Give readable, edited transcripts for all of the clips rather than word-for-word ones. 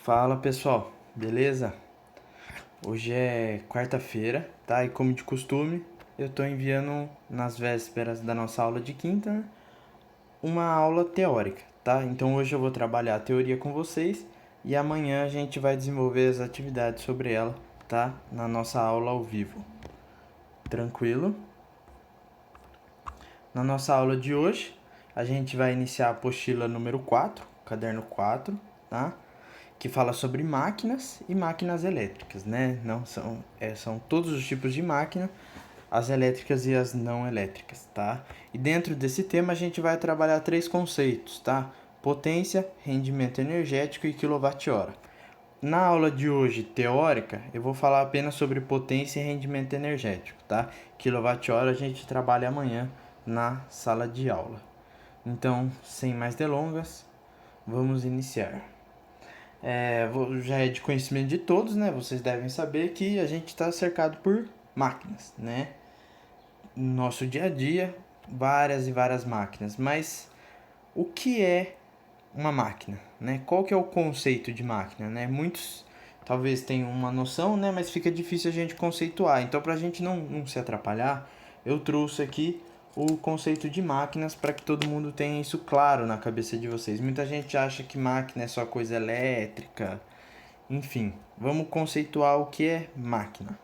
Fala pessoal, beleza? Hoje é quarta-feira, tá? E como de costume, eu tô enviando nas vésperas da nossa aula de quinta, né, uma aula teórica, tá? Então hoje eu vou trabalhar a teoria com vocês e amanhã a gente vai desenvolver as atividades sobre ela, tá? Na nossa aula ao vivo. Tranquilo? Na nossa aula de hoje, a gente vai iniciar a apostila número 4, caderno 4, tá? Que fala sobre máquinas e máquinas elétricas, né? Não são todos os tipos de máquina, as elétricas e as não elétricas, tá? E dentro desse tema a gente vai trabalhar três conceitos, tá? Potência, rendimento energético e quilowatt-hora. Na aula de hoje, teórica, eu vou falar apenas sobre potência e rendimento energético, tá? Quilowatt-hora a gente trabalha amanhã na sala de aula. Então, sem mais delongas, vamos iniciar. Já é de conhecimento de todos, né? Vocês devem saber que a gente está cercado por máquinas, né? No nosso dia a dia, várias e várias máquinas. Mas o que é uma máquina, né? Qual que é o conceito de máquina, né? Muitos talvez tenham uma noção, né? Mas fica difícil a gente conceituar. Então, para a gente não se atrapalhar, eu trouxe aqui o conceito de máquinas para que todo mundo tenha isso claro na cabeça de vocês. Muita gente acha que máquina é só coisa elétrica. Enfim, vamos conceituar o que é máquina.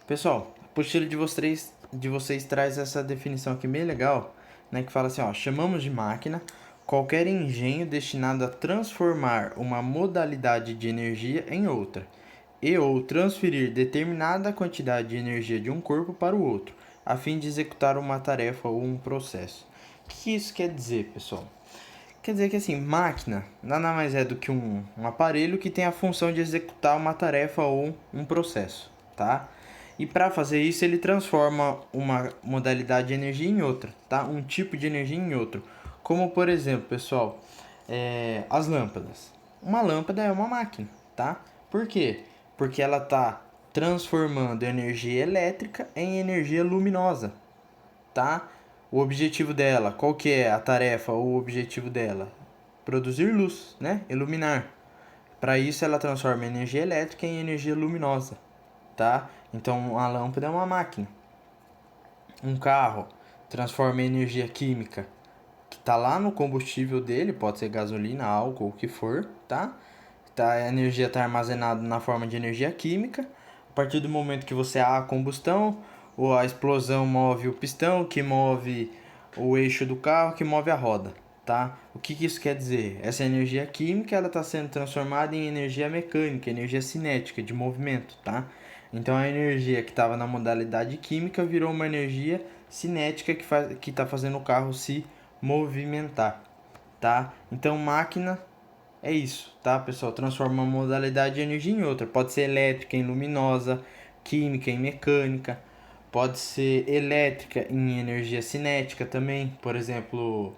Pessoal, a apostila de vocês traz essa definição aqui bem legal, né, que fala assim, ó, chamamos de máquina qualquer engenho destinado a transformar uma modalidade de energia em outra, e ou transferir determinada quantidade de energia de um corpo para o outro, a fim de executar uma tarefa ou um processo. O que isso quer dizer, pessoal? Quer dizer que assim, máquina nada mais é do que um aparelho que tem a função de executar uma tarefa ou um processo, tá? E para fazer isso ele transforma uma modalidade de energia em outra, tá? Um tipo de energia em outro. Como por exemplo, pessoal, as lâmpadas. Uma lâmpada é uma máquina, tá? Por quê? Porque ela está transformando energia elétrica em energia luminosa, tá? O objetivo dela, qual que é a tarefa ou o objetivo dela? Produzir luz, né? Iluminar. Para isso ela transforma energia elétrica em energia luminosa, tá? Então a lâmpada é uma máquina. Um carro transforma energia química que está lá no combustível dele, pode ser gasolina, álcool, o que for, tá? A energia está armazenada na forma de energia química. A partir do momento que você há a combustão, ou a explosão move o pistão, que move o eixo do carro, que move a roda, tá? O que isso quer dizer? Essa energia química ela está sendo transformada em energia mecânica, energia cinética, de movimento, tá? Então a energia que estava na modalidade química virou uma energia cinética que está fazendo o carro se movimentar, tá? Então máquina é isso, tá, pessoal? Transforma uma modalidade de energia em outra. Pode ser elétrica em luminosa, química em mecânica, pode ser elétrica em energia cinética também. Por exemplo,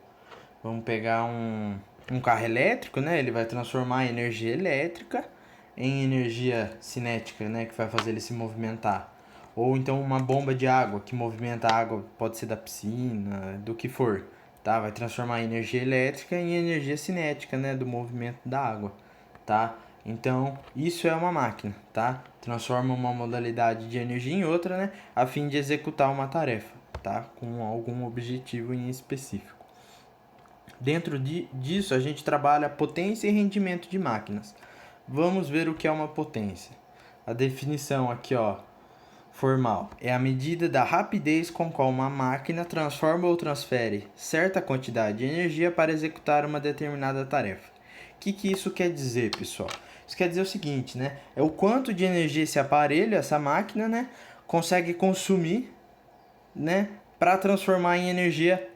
vamos pegar um carro elétrico, né? Ele vai transformar a energia elétrica em energia cinética, né? Que vai fazer ele se movimentar. Ou então uma bomba de água que movimenta a água, pode ser da piscina, do que for, tá? Vai transformar a energia elétrica em energia cinética, né? Do movimento da água, tá? Então, isso é uma máquina, tá? Transforma uma modalidade de energia em outra, né? A fim de executar uma tarefa, tá? Com algum objetivo em específico. Dentro disso, a gente trabalha potência e rendimento de máquinas. Vamos ver o que é uma potência. A definição aqui, ó, formal, é a medida da rapidez com qual uma máquina transforma ou transfere certa quantidade de energia para executar uma determinada tarefa. O que isso quer dizer, pessoal? Isso quer dizer o seguinte, né? É o quanto de energia esse aparelho, essa máquina, né, consegue consumir, né, para transformar em energia,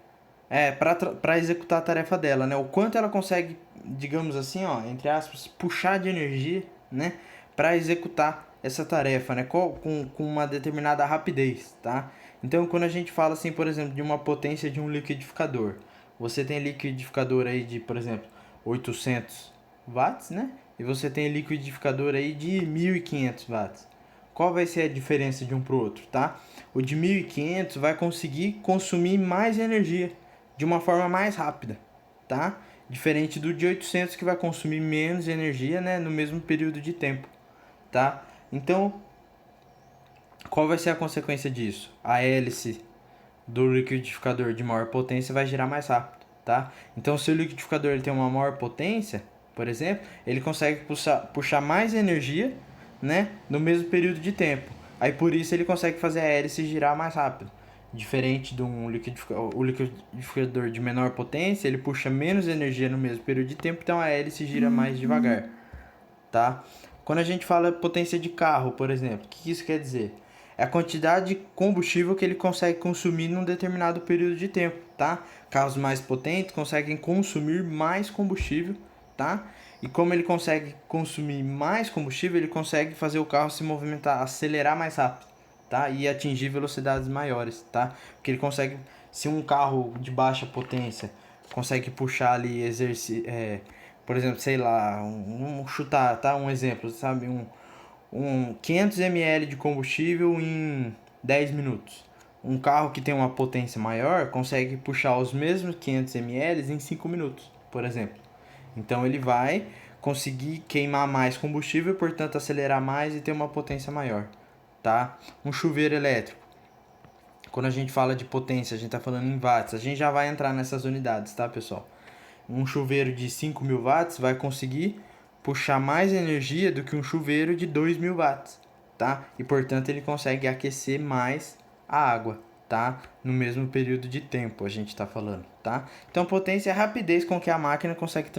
para executar a tarefa dela, né? O quanto ela consegue, digamos assim, ó, entre aspas, puxar de energia, né, para executar essa tarefa, né, com uma determinada rapidez, tá? Então, quando a gente fala assim, por exemplo, de uma potência de um liquidificador, você tem liquidificador aí de, por exemplo, 800 watts, né? E você tem liquidificador aí de 1500 watts. Qual vai ser a diferença de um para o outro, tá? O de 1500 vai conseguir consumir mais energia de uma forma mais rápida, tá? Diferente do de 800 que vai consumir menos energia, né, no mesmo período de tempo, tá? Então, qual vai ser a consequência disso? A hélice do liquidificador de maior potência vai girar mais rápido, tá? Então, se o liquidificador ele tem uma maior potência, por exemplo, ele consegue puxar mais energia, né, no mesmo período de tempo. Aí por isso ele consegue fazer a hélice girar mais rápido. Diferente de um liquidificador de menor potência, ele puxa menos energia no mesmo período de tempo, então a hélice gira mais devagar, tá? Quando a gente fala potência de carro, por exemplo, o que isso quer dizer? É a quantidade de combustível que ele consegue consumir num determinado período de tempo, tá? Carros mais potentes conseguem consumir mais combustível, tá? E como ele consegue consumir mais combustível, ele consegue fazer o carro se movimentar, acelerar mais rápido, tá? E atingir velocidades maiores, tá? Porque ele consegue, se um carro de baixa potência consegue puxar ali por exemplo, sei lá, chutar, tá? Um exemplo, sabe? Um 500 ml de combustível em 10 minutos. Um carro que tem uma potência maior consegue puxar os mesmos 500 ml em 5 minutos, por exemplo. Então ele vai conseguir queimar mais combustível, portanto acelerar mais e ter uma potência maior, tá? Um chuveiro elétrico. Quando a gente fala de potência, a gente está falando em watts. A gente já vai entrar nessas unidades, tá, pessoal? Um chuveiro de 5.000 watts vai conseguir puxar mais energia do que um chuveiro de 2.000 watts, tá? E portanto ele consegue aquecer mais a água, tá? No mesmo período de tempo a gente está falando, tá? Então potência é a rapidez com que a máquina consegue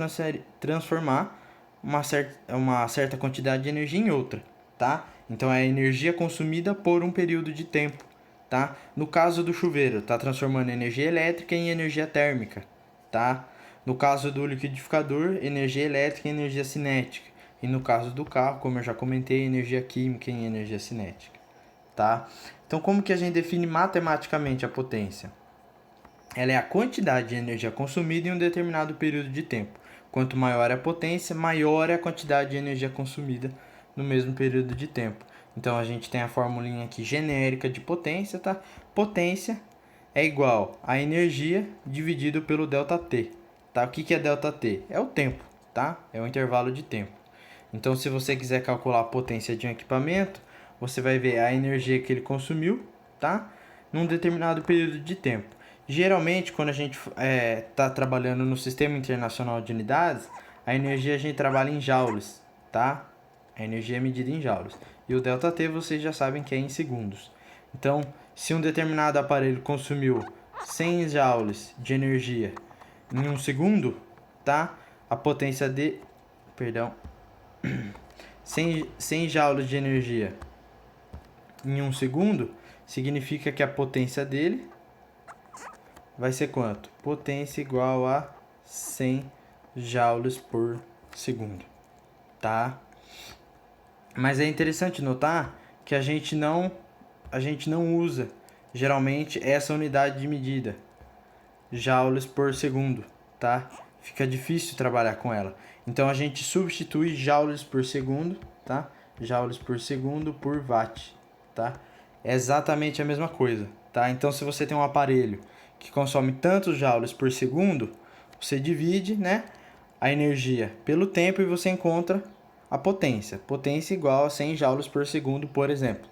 transformar uma certa quantidade de energia em outra, tá? Então é a energia consumida por um período de tempo, tá? No caso do chuveiro, está transformando energia elétrica em energia térmica, tá? No caso do liquidificador, energia elétrica em energia cinética. E no caso do carro, como eu já comentei, energia química em energia cinética, tá? Então, como que a gente define matematicamente a potência? Ela é a quantidade de energia consumida em um determinado período de tempo. Quanto maior a potência, maior é a quantidade de energia consumida no mesmo período de tempo. Então, a gente tem a formulinha aqui genérica de potência, tá? Potência é igual a energia dividido pelo ΔT. Tá? O que é ΔT? É o tempo, tá? É o intervalo de tempo. Então, se você quiser calcular a potência de um equipamento, você vai ver a energia que ele consumiu, tá? Num determinado período de tempo. Geralmente, quando a gente está trabalhando no Sistema Internacional de Unidades, a energia a gente trabalha em joules, tá? A energia é medida em joules. E o ΔT vocês já sabem que é em segundos. Então, se um determinado aparelho consumiu 100 joules de energia em um segundo, tá? A potência de... Perdão. 100 joules de energia em um segundo significa que a potência dele vai ser quanto? Potência igual a 100 joules por segundo, tá? Mas é interessante notar que a gente não usa geralmente essa unidade de medida, joules por segundo, tá? Fica difícil trabalhar com ela. Então a gente substitui joules por segundo, tá? Joules por segundo por watt, tá? É exatamente a mesma coisa, tá? Então se você tem um aparelho que consome tantos joules por segundo, você divide, né, a energia pelo tempo e você encontra a potência. Potência igual a 100 joules por segundo, por exemplo.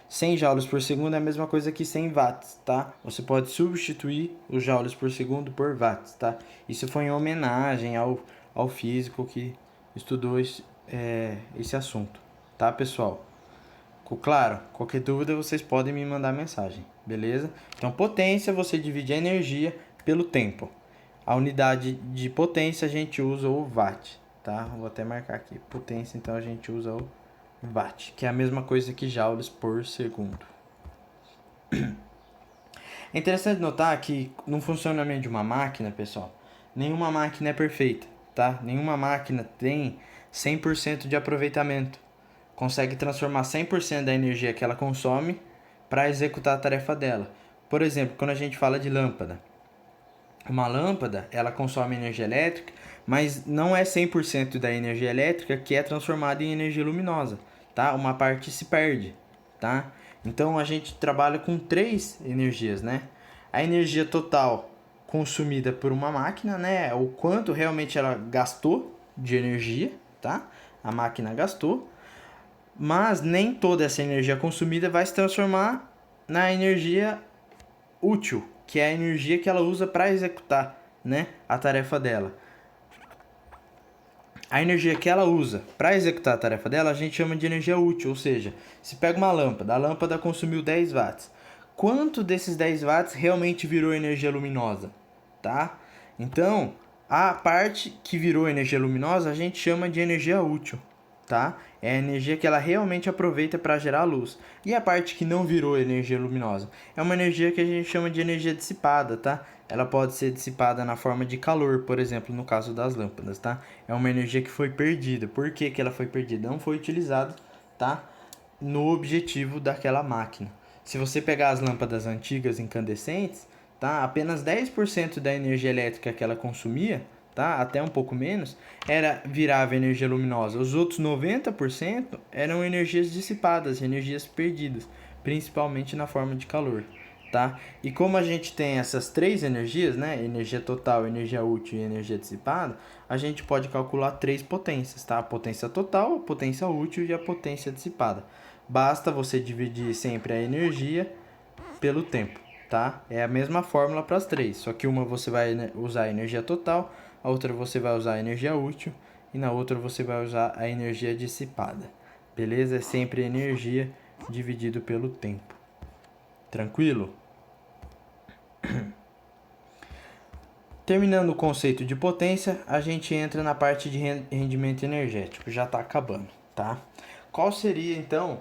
100 joules por segundo é a mesma coisa que 100 watts, tá? Você pode substituir os joules por segundo por watts, tá? Isso foi em homenagem ao físico que estudou esse assunto, tá, pessoal? Ficou claro? Qualquer dúvida vocês podem me mandar mensagem, beleza? Então, potência você divide a energia pelo tempo. A unidade de potência a gente usa o watt, tá? Vou até marcar aqui. Potência, então a gente usa o watt, que é a mesma coisa que joules por segundo. É interessante notar que no funcionamento de uma máquina, pessoal, nenhuma máquina é perfeita, tá? Nenhuma máquina tem 100% de aproveitamento. Consegue transformar 100% da energia que ela consome para executar a tarefa dela. Por exemplo, quando a gente fala de lâmpada. Uma lâmpada, ela consome energia elétrica, mas não é 100% da energia elétrica que é transformada em energia luminosa, tá? Uma parte se perde, tá? Então a gente trabalha com três energias, né? A energia total consumida por uma máquina, né? O quanto realmente ela gastou de energia, tá? A máquina gastou, mas nem toda essa energia consumida vai se transformar na energia útil, que é a energia que ela usa para executar, né, a tarefa dela. A energia que ela usa para executar a tarefa dela, a gente chama de energia útil, ou seja, se pega uma lâmpada, a lâmpada consumiu 10 watts. Quanto desses 10 watts realmente virou energia luminosa, tá? Então, a parte que virou energia luminosa, a gente chama de energia útil, tá? É a energia que ela realmente aproveita para gerar luz. E a parte que não virou energia luminosa é uma energia que a gente chama de energia dissipada, tá? Ela pode ser dissipada na forma de calor, por exemplo, no caso das lâmpadas, tá? É uma energia que foi perdida. Por que que ela foi perdida? Não foi utilizada, tá? No objetivo daquela máquina. Se você pegar as lâmpadas antigas incandescentes, tá? Apenas 10% da energia elétrica que ela consumia, tá? Até um pouco menos, virava energia luminosa. Os outros 90% eram energias dissipadas, energias perdidas, principalmente na forma de calor, tá? E como a gente tem essas três energias, né? Energia total, energia útil e energia dissipada, a gente pode calcular três potências, tá? A potência total, a potência útil e a potência dissipada. Basta você dividir sempre a energia pelo tempo, tá? É a mesma fórmula para as três, só que uma você vai usar a energia total, a outra você vai usar a energia útil e na outra você vai usar a energia dissipada. Beleza? É sempre energia dividido pelo tempo. Tranquilo? Terminando o conceito de potência, a gente entra na parte de rendimento energético. Já está acabando, tá? Qual seria então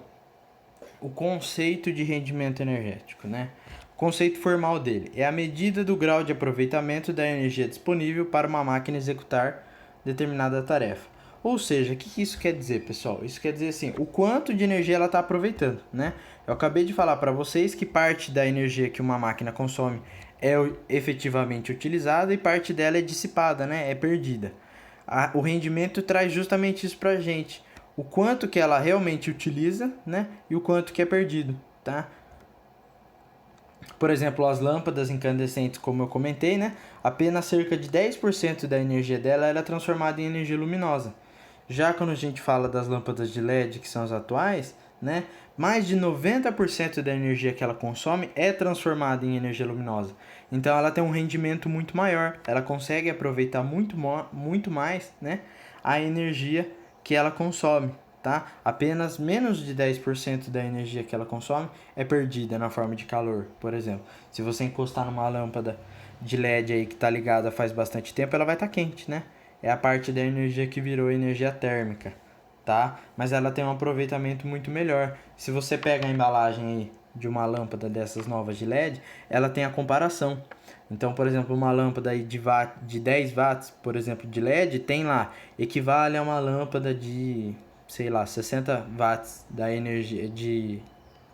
o conceito de rendimento energético, né? O conceito formal dele é a medida do grau de aproveitamento da energia disponível para uma máquina executar determinada tarefa. Ou seja, o que isso quer dizer, pessoal? Isso quer dizer assim, o quanto de energia ela está aproveitando, né? Eu acabei de falar para vocês que parte da energia que uma máquina consome é efetivamente utilizada e parte dela é dissipada, né? É perdida. O rendimento traz justamente isso para a gente. O quanto que ela realmente utiliza, né? E o quanto que é perdido, tá? Por exemplo, as lâmpadas incandescentes, como eu comentei, né? Apenas cerca de 10% da energia dela era transformada em energia luminosa. Já quando a gente fala das lâmpadas de LED, que são as atuais, né? Mais de 90% da energia que ela consome é transformada em energia luminosa. Então ela tem um rendimento muito maior, ela consegue aproveitar muito mais, né? A energia que ela consome, tá? Apenas menos de 10% da energia que ela consome é perdida na forma de calor, por exemplo. Se você encostar numa lâmpada de LED aí que está ligada faz bastante tempo, ela vai estar quente, né? É a parte da energia que virou energia térmica, tá? Mas ela tem um aproveitamento muito melhor. Se você pega a embalagem aí de uma lâmpada dessas novas de LED, ela tem a comparação. Então, por exemplo, uma lâmpada aí de 10 watts, por exemplo, de LED, tem lá, equivale a uma lâmpada de, sei lá, 60 watts da energia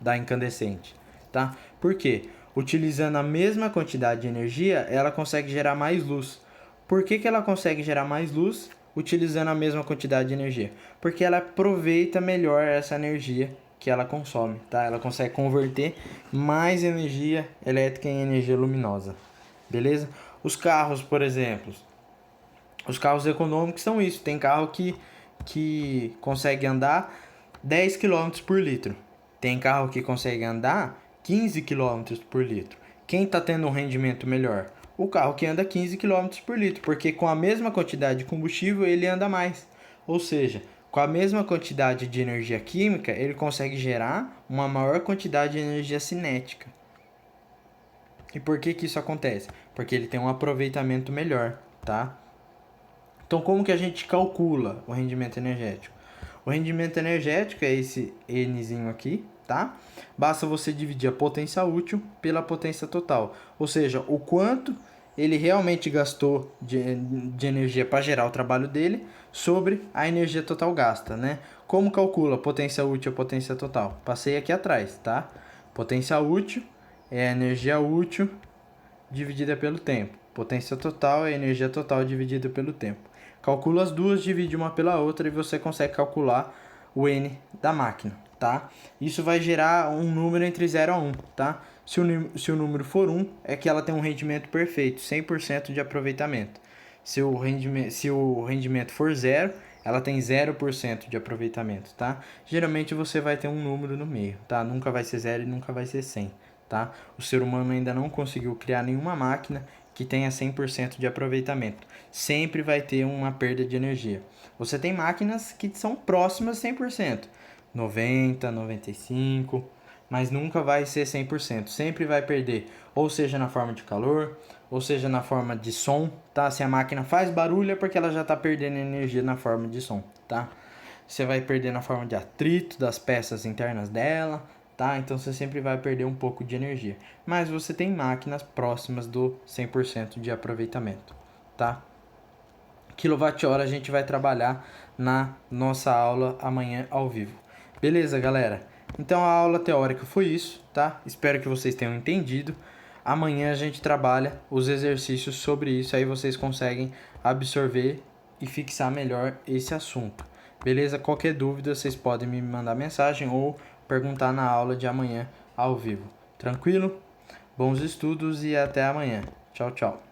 da incandescente, tá? Por quê? Utilizando a mesma quantidade de energia, ela consegue gerar mais luz. Por que ela consegue gerar mais luz utilizando a mesma quantidade de energia? Porque ela aproveita melhor essa energia que ela consome, tá? Ela consegue converter mais energia elétrica em energia luminosa, beleza? Os carros, por exemplo, os carros econômicos são isso. Tem carro que consegue andar 10 km por litro. Tem carro que consegue andar 15 km por litro. Quem está tendo um rendimento melhor? O carro que anda 15 km por litro, porque com a mesma quantidade de combustível ele anda mais. Ou seja, com a mesma quantidade de energia química, ele consegue gerar uma maior quantidade de energia cinética. E por que isso acontece? Porque ele tem um aproveitamento melhor, tá? Então, como que a gente calcula o rendimento energético? O rendimento energético é esse Nzinho aqui, tá? Basta você dividir a potência útil pela potência total. Ou seja, o quanto ele realmente gastou de energia para gerar o trabalho dele sobre a energia total gasta, né? Como calcula a potência útil e a potência total? Passei aqui atrás, tá? Potência útil é a energia útil dividida pelo tempo. Potência total é a energia total dividida pelo tempo. Calcula as duas, divide uma pela outra e você consegue calcular o N da máquina, tá? Isso vai gerar um número entre 0 a 1, tá? Se o número for 1, é que ela tem um rendimento perfeito, 100% de aproveitamento. Se o rendimento for 0, ela tem 0% de aproveitamento, tá? Geralmente você vai ter um número no meio, tá? Nunca vai ser 0 e nunca vai ser 100, tá? O ser humano ainda não conseguiu criar nenhuma máquina que tenha 100% de aproveitamento. Sempre vai ter uma perda de energia. Você tem máquinas que são próximas a 100%, 90, 95, mas nunca vai ser 100%. Sempre vai perder, ou seja na forma de calor, ou seja na forma de som, tá? Se a máquina faz barulho é porque ela já está perdendo energia na forma de som, tá? Você vai perder na forma de atrito das peças internas dela, tá? Então você sempre vai perder um pouco de energia. Mas você tem máquinas próximas do 100% de aproveitamento, tá? Quilowatt-hora a gente vai trabalhar na nossa aula amanhã ao vivo. Beleza, galera? Então a aula teórica foi isso, tá? Espero que vocês tenham entendido. Amanhã a gente trabalha os exercícios sobre isso, aí vocês conseguem absorver e fixar melhor esse assunto. Beleza? Qualquer dúvida vocês podem me mandar mensagem ou perguntar na aula de amanhã ao vivo. Tranquilo? Bons estudos e até amanhã. Tchau, tchau.